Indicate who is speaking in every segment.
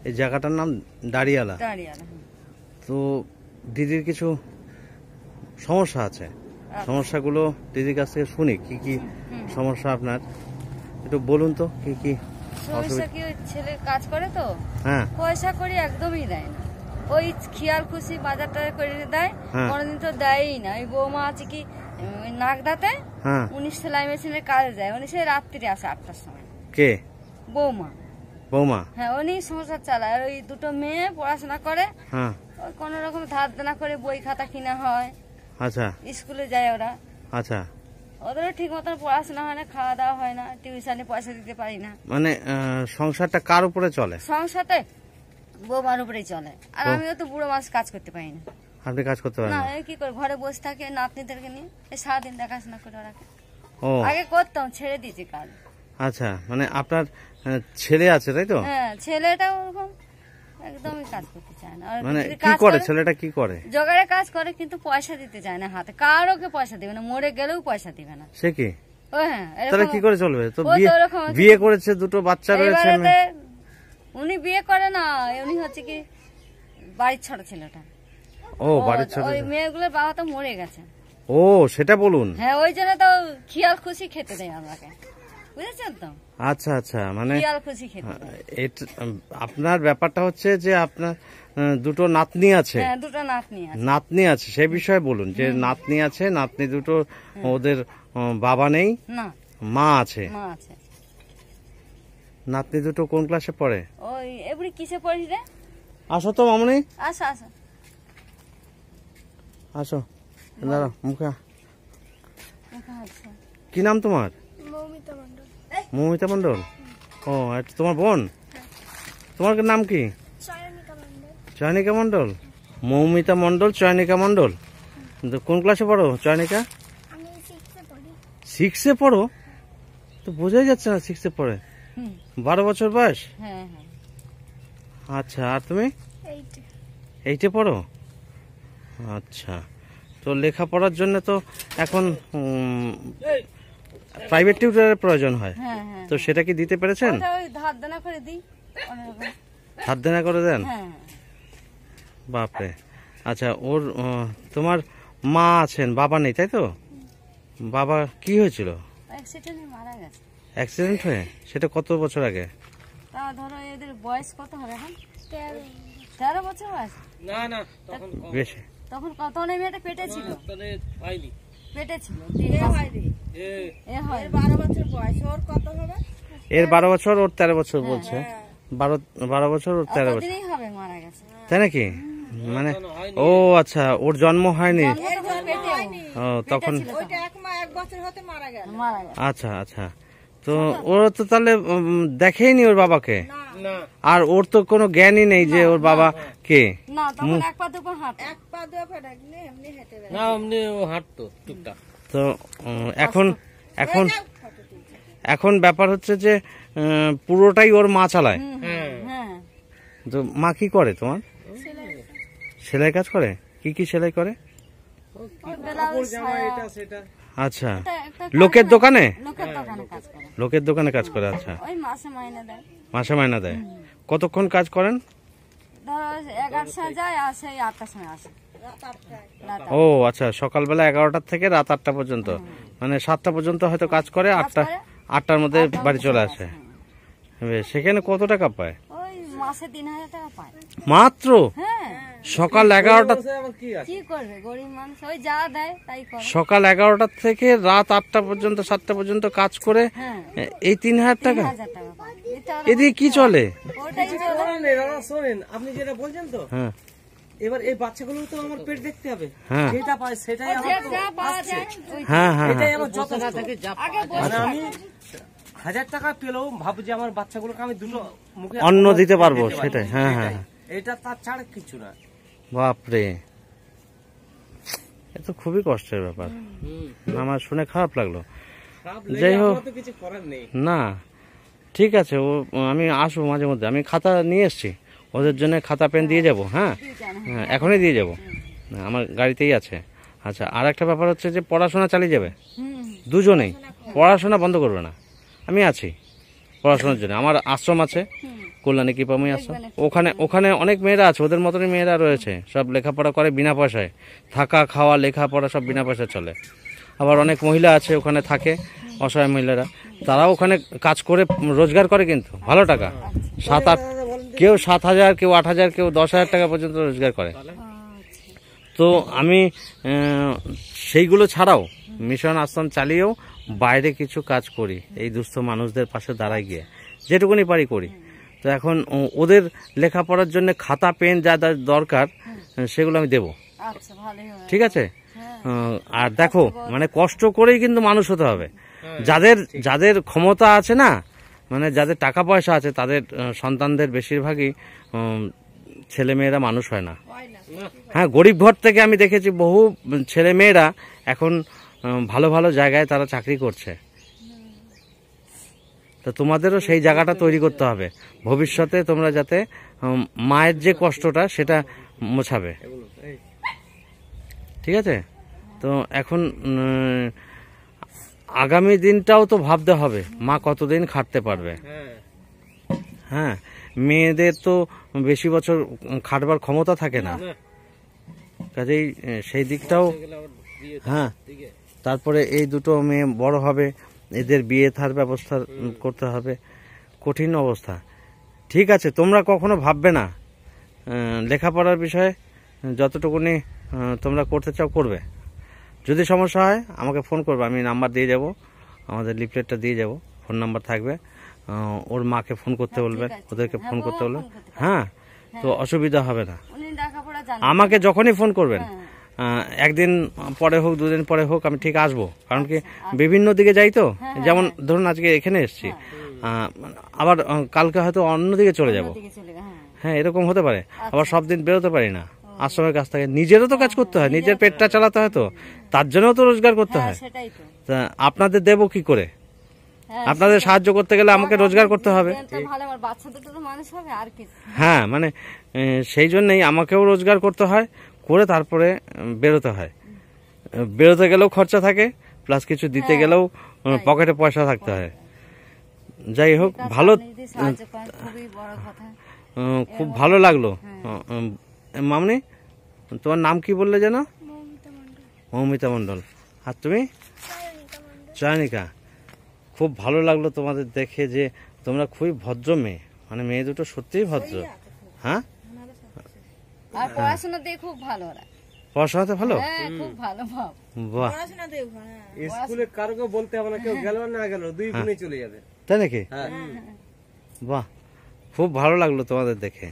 Speaker 1: এই জায়গাটার নাম দাঁড়িয়ালা।
Speaker 2: দাঁড়িয়ালা।
Speaker 1: তো দিদির কিছু সমস্যা আছে, সমস্যাগুলো দিদির কাছ থেকে শুনি। কি কি সমস্যা আপনার একটু বলুন তো, কি কি
Speaker 2: সমস্যা? কি ছেলে কাজ করে তো,
Speaker 1: হ্যাঁ,
Speaker 2: পয়সা করি একদমই দেয় না। ওই খেয়াল খুশি বাজারটা করে দেয়, কোনোদিন তো দেয়ই না। ওই বৌমা আছে কি নাগদাতে, উনি সেলাই মেশিনের কাজে যায়, উনি সেই রাত্রি আসে 8টার সময়।
Speaker 1: কে?
Speaker 2: বৌমা।
Speaker 1: বৌমা?
Speaker 2: হ্যাঁ, উনি সংসার চালায়। ওই দুটো মেয়ে পড়াশোনা করে, কোন রকম ধার দেনা করে বই খাতা কিনা হয়।
Speaker 1: আচ্ছা,
Speaker 2: স্কুলে যায় ওরা।
Speaker 1: আচ্ছা,
Speaker 2: ওদেরও ঠিক মতন পড়াশোনা হয় না, খাওয়া দাওয়া হয় না, টিউশনে পয়সা দিতে পারি না।
Speaker 1: মানে সংসারটা কার উপরে চলে?
Speaker 2: সংসারটা বৌমার উপরেই চলে। আর আমিও তো বুড়ো মাস কাজ করতে পারি না।
Speaker 1: আপনি কাজ করতে পারেন
Speaker 2: না?
Speaker 1: না?
Speaker 2: কি করে ঘরে বসে থাকে, নাতনিদেরকে নিয়ে সারাদিন দেখাশোনা করে রাখে।
Speaker 1: ও,
Speaker 2: আগে করতাম, ছেড়ে দিয়েছি কাজ।
Speaker 1: আচ্ছা, মানে আপনার ছেলে আছে তাই তো?
Speaker 2: হ্যাঁ, ছেলেটা ওরকম একদমই কাজ করতে চায় না।
Speaker 1: মানে কি করে ছেলেটা? কি করে?
Speaker 2: জোগাড়ে কাজ করে, কিন্তু পয়সা দিতে চায় না হাতে। কারোকে পয়সা দিবে না, মরে গেলেও পয়সা দিবে না।
Speaker 1: সে কি?
Speaker 2: ও হ্যাঁ,
Speaker 1: তাহলে কি করে চলবে? তো বিয়ে করেছে, দুটো বাচ্চা রয়েছে।
Speaker 2: উনি বিয়ে করে না, উনি হচ্ছে কি বাড়ির ছোট ছেলেটা।
Speaker 1: ও, বাড়ির ছোট।
Speaker 2: ওই মেয়েগুলোর বাবা তো মরে গেছে।
Speaker 1: ও, সেটা বলুন।
Speaker 2: হ্যাঁ, ওই জন্য তো খেয়াল খুশি খেতে দেয় আমাকে, বুঝেছেন তো?
Speaker 1: আচ্ছা, আচ্ছা, মানে
Speaker 2: খেয়াল খুশি খেতে দেয়।
Speaker 1: আপনার ব্যাপারটা হচ্ছে যে আপনার দুটো নাতনি আছে।
Speaker 2: হ্যাঁ, দুটো নাতনি আছে।
Speaker 1: নাতনি আছে, সে বিষয়ে বলুন। যে নাতনি আছে, নাতনি দুটো, ওদের বাবা নেই,
Speaker 2: না,
Speaker 1: মা আছে।
Speaker 2: মা আছে।
Speaker 1: নাতনি দুটো কোন ক্লাসে পড়ে?
Speaker 2: ওই এবারে কিসে পড়িস রে?
Speaker 1: আসো তো মামনি,
Speaker 2: আসো আসো
Speaker 1: আসো, দাঁড়াও, মুখে।
Speaker 2: আচ্ছা,
Speaker 1: কি নাম তোমার?
Speaker 3: মৌমিতা মণ্ডল।
Speaker 1: মৌমিতা মণ্ডল? ও, তোমার বোন? তোমার নাম কি?
Speaker 3: চয়নিকা মণ্ডল।
Speaker 1: চয়নিকা মণ্ডল? মৌমিতা মণ্ডল, চয়নিকা মণ্ডল। কোন ক্লাসে পড়ো চয়নিকা?
Speaker 3: আমি 6-এ পড়ি।
Speaker 1: 6-এ পড়ো? তো বোঝাই যাচ্ছে না 6-এ পড়ে। 12 বছর বয়স?
Speaker 2: হ্যাঁ হ্যাঁ।
Speaker 1: আচ্ছা, আর তুমি?
Speaker 3: 8-এ।
Speaker 1: 8-এ পড়ো? আচ্ছা, তো লেখাপড়ার জন্য তো এখন প্রাইভেট টিউটরের প্রয়োজন হয়।
Speaker 2: হ্যাঁ হ্যাঁ।
Speaker 1: তো সেটা কি দিতে পেরেছেন?
Speaker 2: ওই ধার দেনা করে দিই।
Speaker 1: ধার দেনা করে দেন?
Speaker 2: হ্যাঁ।
Speaker 1: বাপরে। আচ্ছা, ওর তোমার মা আছেন, বাবা নেই তাই তো? বাবা কি হয়েছিল?
Speaker 2: অ্যাক্সিডেন্টে মারা গেছে।
Speaker 1: অ্যাক্সিডেন্ট হয়ে? সেটা কত বছর আগে?
Speaker 2: তা ধরো এদের বয়স কত হবে এখন? 13 বছর বয়স?
Speaker 4: না না, তখন
Speaker 1: বেশি।
Speaker 2: তখন কত? মেয়েটা পেটে ছিল।
Speaker 4: হয়নি,
Speaker 2: পেটে ছিল।
Speaker 4: এ হয়
Speaker 2: 12 বছর বয়স। ওর কত হবে?
Speaker 1: এর 12 বছর, ওর 13 বছর বলছে। 12 বছর, ওর 13 বছর।
Speaker 2: কতদিনই হবে মারা গেছে।
Speaker 1: তাই নাকি? মানে ও আচ্ছা, ওর জন্ম হয়নি। ও, তখন
Speaker 2: 1 বছর হতে মারা গেল।
Speaker 1: আচ্ছা আচ্ছা। তো ওর তো তাহলে দেখেইনি ওর বাবাকে?
Speaker 4: না।
Speaker 1: আর ওর তো কোনো জ্ঞানই নেই যে ওর বাবা কে?
Speaker 2: না, তখন এক পা দুপা হাঁটে। এক পা দুপা এমনি হেঁটে বেড়ায়।
Speaker 4: না, এমনি ও হাঁটতো টুকটাক।
Speaker 1: তো এখন এখন এখন ব্যাপার হচ্ছে যে পুরোটাই ওর মা চালায়।
Speaker 2: হ্যাঁ।
Speaker 1: তো মা কি করে তোমার? সেলাই কাজ করে? কি কি সেলাই করে?
Speaker 4: এটা সেটা।
Speaker 1: আচ্ছা, লোকের দোকানে?
Speaker 2: লোকের দোকানে কাজ করে।
Speaker 1: লোকের দোকানে কাজ করে। আচ্ছা,
Speaker 2: ওই মাসে মাইনে দেয়।
Speaker 1: মাসে মাইনা দেয়? কতক্ষণ কাজ করেন?
Speaker 2: ধরো 11টার সময় যায় আর সেই 8টার সময় আসে।
Speaker 1: ও আচ্ছা, সকালবেলা 11টা থেকে রাত 8টা পর্যন্ত, মানে 7টা পর্যন্ত হয়তো কাজ করে, 8টার মধ্যে বাড়ি চলে আসে। সেখানে কত টাকা পায়?
Speaker 2: ওই মাসে 3000 টাকা পায়
Speaker 1: মাত্র?
Speaker 2: হ্যাঁ।
Speaker 1: সকাল 11টা,
Speaker 2: কি করবে গরিব মানুষ, ওই যা দেয় তাই করে।
Speaker 1: সকাল 11টা থেকে রাত 8টা পর্যন্ত, 7টা পর্যন্ত কাজ করে এই 3000 টাকা?
Speaker 2: 3000 টাকা পায়।
Speaker 1: এদিকে কি চলে?
Speaker 2: ওটাই চলে।
Speaker 4: শোনেন, আপনি যেটা বলছেন তো,
Speaker 1: হ্যাঁ,
Speaker 4: এবার এই বাচ্চাগুলো তো আমার পেট দেখতে হবে।
Speaker 1: হ্যাঁ,
Speaker 4: যেটা পায় সেটাই আমার
Speaker 2: যা পাওয়া যায় ওই
Speaker 1: হ্যাঁ, হ্যাঁ,
Speaker 4: এটাই আমার যথেষ্ট।
Speaker 2: আগে
Speaker 4: মানে আমি 1000 টাকা পেলেও ভাবো যে আমার বাচ্চাগুলোকে আমি দুটো মুখে
Speaker 1: অন্ন দিতে পারবো, সেটাই। হ্যাঁ হ্যাঁ,
Speaker 4: এটা তার ছাড়া কিছু না।
Speaker 1: বাপরে, এ তো খুবই কষ্টের ব্যাপার। আমার শুনে খারাপ লাগলো। যাই হোক,
Speaker 4: কিছু করার নেই।
Speaker 1: না ঠিক আছে, আমি আসবো মাঝে মধ্যে। আমি খাতা নিয়ে এসছি, ওদের জন্য খাতা পেন দিয়ে যাব। হ্যাঁ হ্যাঁ, এখনই দিয়ে যাব, আমার গাড়িতেই আছে। আচ্ছা, আর একটা ব্যাপার হচ্ছে যে পড়াশোনা চালিয়ে যাবে দুজনেই, পড়াশোনা বন্ধ করবে না। আমি আছি পড়াশোনার জন্য, আমার আশ্রম আছে, কল্যাণী কৃপাময়ী আশ্রম। ওখানে ওখানে অনেক মেয়েরা আছে, ওদের মতনই মেয়েরা রয়েছে, সব লেখাপড়া করে বিনা পয়সায়, থাকা খাওয়া লেখাপড়া সব বিনা পয়সায় চলে। আবার অনেক মহিলা আছে ওখানে থাকে, অসহায় মহিলারা, তারাও ওখানে কাজ করে রোজগার করে, কিন্তু ভালো টাকা, 7-8, কেউ 7,000, কেউ 8,000, কেউ 10,000 টাকা পর্যন্ত রোজগার করে। তো আমি সেইগুলো ছাড়াও মিশন আশ্রম চালিয়েও বাইরে কিছু কাজ করি, এই দুস্থ মানুষদের পাশে দাঁড়ায় গিয়ে যেটুকুনি পারি করি। তো এখন ওদের লেখাপড়ার জন্য খাতা পেন যা যা দরকার সেগুলো আমি দেবো,
Speaker 2: আচ্ছা ভালোই হয়।
Speaker 1: ঠিক আছে? আর দেখো, মানে কষ্ট করেই কিন্তু মানুষ হতে হবে। যাদের যাদের ক্ষমতা আছে না, মানে যাদের টাকা পয়সা আছে, তাদের সন্তানদের বেশিরভাগই ছেলে মেয়েরা মানুষ হয় না। হ্যাঁ, গরিব ঘর থেকে আমি দেখেছি বহু ছেলে মেয়েরা এখন ভালো ভালো জায়গায় তারা চাকরি করছে। তো তোমাদেরও সেই জায়গাটা তৈরি করতে হবে ভবিষ্যতে, তোমরা যাতে মায়ের যে কষ্টটা সেটা মোছাবে, ঠিক আছে? তো এখন আগামী দিনটাও তো ভাবতে হবে, মা কতদিন খাটতে পারবে। হ্যাঁ, মেয়েদের তো বেশি বছর খাটবার ক্ষমতা থাকে না, কাজেই সেই দিকটাও। হ্যাঁ, তারপরে এই দুটো মেয়ে বড় হবে, এদের বিয়ে থার ব্যবস্থা করতে হবে, কঠিন অবস্থা। ঠিক আছে, তোমরা কখনো ভাববে না, লেখাপড়ার বিষয়ে যতটুকুনি তোমরা করতে চাও করবে। যদি সমস্যা হয় আমাকে ফোন করবে, আমি নাম্বার দিয়ে যাব, আমাদের লিফলেটটা দিয়ে যাব, ফোন নাম্বার থাকবে। ওর মাকে ফোন করতে বলবেন, ওদেরকে ফোন করতে বলবেন। হ্যাঁ, তো অসুবিধা হবে না। আমাকে যখনই ফোন করবেন, একদিন পরে হোক, 2 দিন পরে হোক, আমি ঠিক আসবো। কারণ কি, বিভিন্ন দিকে যাই তো, যেমন ধরুন আজকে এখানে এসেছি, আবার কালকে হয়তো অন্যদিকে চলে যাব। হ্যাঁ, এরকম হতে পারে। আবার সব দিন বেরোতে পারি না আশ্রমের কাছ থেকে, নিজেরও তো কাজ করতে হয়, নিজের পেটটা চালাতে হয়, তো তার জন্যও তো রোজগার করতে হয়। তা আপনাদের দেবো কি করে? আপনাদের সাহায্য করতে গেলে আমাকে রোজগার করতে হবে। হ্যাঁ, মানে সেই জন্যই আমাকেও রোজগার করতে হয়, করে তারপরে বেরোতে হয়। বেরোতে গেলেও খরচা থাকে, প্লাস কিছু দিতে গেলেও পকেটে পয়সা থাকতে হয়। যাই হোক, ভালো, খুব ভালো লাগলো। মামনি, তোমার নাম কি বললে যেন? মৌমিতা মণ্ডল। আর তুমি? চয়নিকা। খুব ভালো লাগলো তোমাদের দেখে, যে তোমরা খুবই ভদ্র মেয়ে, মানে মেয়ে দুটো সত্যিই ভদ্র। হ্যাঁ,
Speaker 2: আর পড়াশোনাতে খুব ভালো ওরা।
Speaker 1: পড়াশোনাতে ভালো?
Speaker 2: হ্যাঁ, খুব ভালো বাহ।
Speaker 1: বাহ,
Speaker 4: স্কুলে কারো বলতে হবে না, কেউ গেল না গেল, 2 গুণে চলে যাবে।
Speaker 1: তাই নাকি? বাহ, খুব ভালো লাগলো তোমাদের দেখে।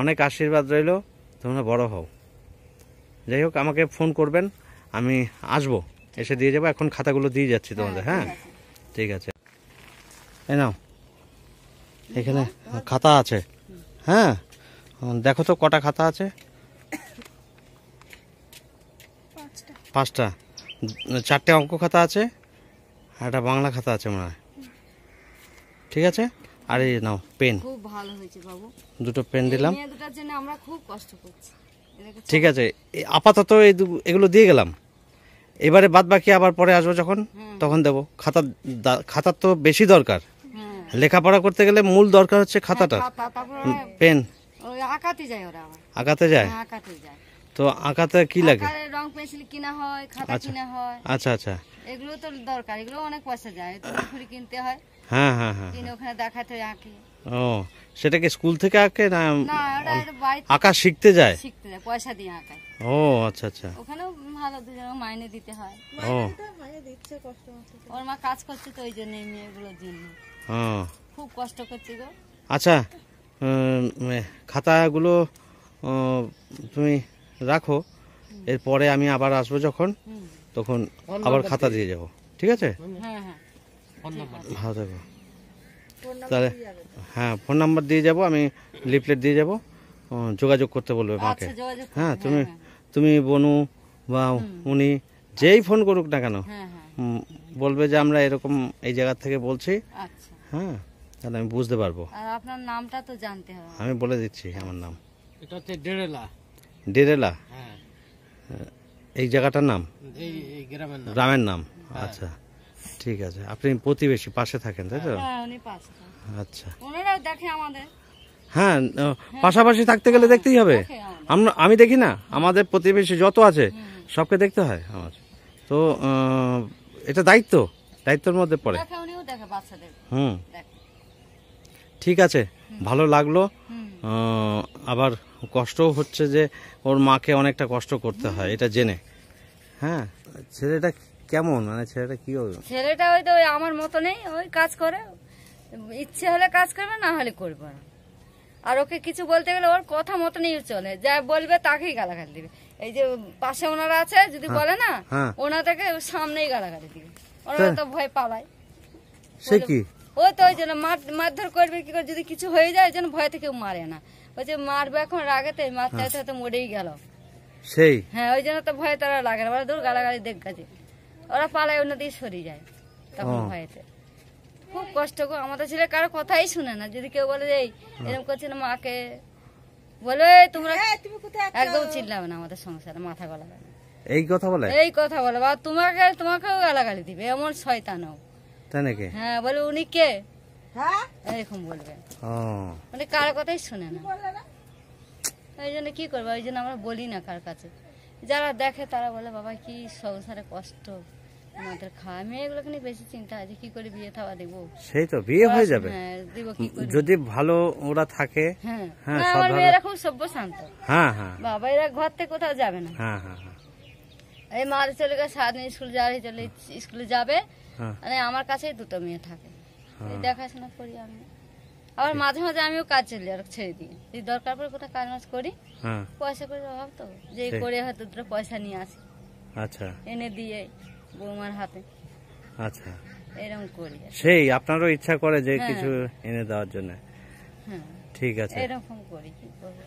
Speaker 1: অনেক আশীর্বাদ রইলো, তোমরা বড় হও। যাই হোক, আমাকে ফোন করবেন, আমি আসবো, এসে দিয়ে যাবো। এখন খাতাগুলো দিয়ে যাচ্ছি তোমাদের। হ্যাঁ, ঠিক আছে। এই নাও, এখানে খাতা আছে। হ্যাঁ, দেখো তো কটা খাতা আছে? 5টা। 4টে অঙ্ক খাতা আছে, আর একটা বাংলা খাতা আছে মনে হয়। ঠিক আছে, আর এই নাও পেন।
Speaker 2: খুব ভালো হয়েছে বাবু,
Speaker 1: 2টো পেন দিলাম।
Speaker 2: মেয়ে দুটার জন্য আমরা খুব কষ্ট করছি।
Speaker 1: ঠিক আছে, আপাতত এগুলো দিয়ে গেলাম। এবারে বাদ বাকি আবার পরে আসবো যখন, তখন দেবো। খাতার তো বেশি দরকার, লেখাপড়া করতে গেলে মূল দরকার হচ্ছে খাতাটা, পেন।
Speaker 2: আঁকাতে যায় ওরা,
Speaker 1: আঁকাতে যায়।
Speaker 2: আঁকাতে যায়।
Speaker 1: তো আঁকাতে কি লাগে?
Speaker 2: রং পেন্সিল কিনা হয়, খাতা কিনা হয়।
Speaker 1: আচ্ছা আচ্ছা,
Speaker 2: এগুলো তো দরকার, এগুলো অনেক পয়সা যায়, তুলি কিনতে হয়।
Speaker 1: হ্যাঁ হ্যাঁ হ্যাঁ,
Speaker 2: কিনে ওখানে দেখাতে আঁকি।
Speaker 1: ও, সেটা কি স্কুল থেকে আঁকে না
Speaker 2: না, ওরা বাড়িতে
Speaker 1: আঁকা শিখতে যায়?
Speaker 2: শিখতে যায়, পয়সা দিয়ে আঁকায়।
Speaker 1: ও আচ্ছা আচ্ছা,
Speaker 2: ওখানেও ভালো, দুজনে মাইনে দিতে হয়।
Speaker 1: ও,
Speaker 2: ওর মা কাজ করছে, তো ওই জন্য মেয়েগুলোর জন্য খুব কষ্ট করছে গো।
Speaker 1: আচ্ছা, খাতাগুলো তুমি রাখো, এরপরে আমি আবার আসবো যখন, তখন আবার খাতা দিয়ে যাব। ঠিক আছে?
Speaker 2: হ্যাঁ হ্যাঁ,
Speaker 1: ভালো থাকো তাহলে। হ্যাঁ, ফোন নাম্বার দিয়ে যাব, আমি লিফলেট দিয়ে যাব, যোগাযোগ করতে বলবে মাকে। হ্যাঁ, তুমি বনু বা উনি যেই ফোন করুক না কেন, বলবে যে আমরা এরকম এই জায়গা থেকে বলছি। হ্যাঁ, তাহলে আমি বুঝতে পারবো।
Speaker 2: আর আপনার নামটা তো জানতে হবে।
Speaker 1: আমি বলে দিচ্ছি আমার নাম।
Speaker 4: এটা হচ্ছে ডেরেলা।
Speaker 1: ডেরেলা?
Speaker 4: হ্যাঁ,
Speaker 1: এই জায়গাটার নাম,
Speaker 4: এই গ্রামের নাম।
Speaker 1: গ্রামের নাম? আচ্ছা, ঠিক আছে। আপনি প্রতিবেশী, পাশে থাকেন তাই তো?
Speaker 2: হ্যাঁ, উনি পাশে।
Speaker 1: আচ্ছা,
Speaker 2: ওনারাও দেখে আমাদের।
Speaker 1: হ্যাঁ, পাশাপাশি থাকতে গেলে দেখতেই হবে।
Speaker 2: দেখে আমার।
Speaker 1: আমি দেখি না, আমাদের প্রতিবেশী যত আছে সবকে দেখতে হয় আমার। তো এটা দায়িত্বের মধ্যে পড়ে।
Speaker 2: দেখে, উনিও দেখে বাচ্চাদের
Speaker 1: হুম,
Speaker 2: দেখে।
Speaker 1: ঠিক আছে, ভালো লাগলো। আবার কষ্টও হচ্ছে যে ওর মাকে অনেকটা কষ্ট করতে হয় এটা জেনে। হ্যাঁ, ছেলেটা কেমন, মানে ছেলেটা কি হবে?
Speaker 2: ছেলেটা ওই তো ওই আমার মতো নেই, ওই কাজ করে, ইচ্ছে হলে কাজ করবে, না হলে করবে না। আর ওকে কিছু বলতে গেলে ওর কথা মতনই চলে, যা বলবে তাকেই গালাগালি দিবে। এই যে পাশে ওনারা আছে, যদি বলে না,
Speaker 1: হ্যাঁ।
Speaker 2: ওনাদেরকে সামনেই গালাগালি দিবে। ওনারা তো ভয় পালায়।
Speaker 1: সে কি?
Speaker 2: ওই তো ওই জন্য মারধর করবে কি করে, যদি কিছু হয়ে যায় ওই জন্য ভয়তে কেউ মারে না। ওই যে মারবে এখন রাগেতে, মারতে হয়তো মরেই গেল।
Speaker 1: সেই
Speaker 2: হ্যাঁ, ওই জন্য তো ভয় তারা লাগে না, ওরা দূর গালাগালি দেখ গেছে, ওরা পালায় অন্যদিকে সরিয়ে যায় তখন ভয়েতে। খুব কষ্ট গো, আমাদের ছেলে কারো কথাই শুনে না। যদি কেউ বলে যে এই এরকম করছে না, মাকে বলবে তোমরা একদম চিল্লাবে না আমাদের সংসারে, মাথা গলাবে না,
Speaker 1: এই কথা বলে,
Speaker 2: এই কথা বলে। বা তোমাকেও গালাগালি দিবে, এমন শয়তানও।
Speaker 1: তাই নাকি?
Speaker 2: হ্যাঁ, বলে উনি কে, এরকম বলবে।
Speaker 1: ও,
Speaker 2: মানে কারো কথাই শুনে না। ওই জন্য কি করবো, ওই জন্য আমরা বলি না কার কাছে। যারা দেখে তারা বলে বাবা কি সংসারে কষ্ট, আমাদের খাওয়া। মেয়েগুলোকে নিয়ে বেশি চিন্তা আছে, কি করে বিয়ে থাওয়া দেবো।
Speaker 1: সেই তো বিয়ে হয়ে যাবে
Speaker 2: হ্যাঁ, দিব কি করে।
Speaker 1: যদি ভালো ওরা থাকে।
Speaker 2: হ্যাঁ,
Speaker 1: হ্যাঁ,
Speaker 2: না,
Speaker 1: সব
Speaker 2: আমার
Speaker 1: ভালো।
Speaker 2: মেয়েরা খুব সভ্য শান্ত
Speaker 1: হ্যাঁ হ্যাঁ
Speaker 2: বাবা, এরা ঘর থেকে কোথাও যাবে না।
Speaker 1: হ্যাঁ হ্যাঁ হ্যাঁ
Speaker 2: এই মার চলে গেছে, সারাদিন স্কুল যাওয়ার চলে, স্কুলে যাবে,
Speaker 1: হ্যাঁ।
Speaker 2: মানে আমার কাছেই দুটো মেয়ে থাকে, এই দেখাশোনা করি আমি। আবার মাঝে মাঝে আমিও কাজ চলে যাই, ছেড়ে দিই, যদি দরকার পড়ে কোথাও কাজ মাজ করি,
Speaker 1: হ্যাঁ,
Speaker 2: পয়সা করে অভাব তো, যে
Speaker 1: সেই।
Speaker 2: করে হয়তো দুটো পয়সা নিয়ে আসি,
Speaker 1: আচ্ছা
Speaker 2: এনে দিয়ে বৌমার হাতে,
Speaker 1: আচ্ছা।
Speaker 2: এরকম করি।
Speaker 1: সেই আপনারও ইচ্ছা করে যে
Speaker 2: হ্যাঁ।
Speaker 1: কিছু এনে দেওয়ার জন্য।
Speaker 2: হ্যাঁ,
Speaker 1: ঠিক আছে,
Speaker 2: এরকম করি, কি করবো।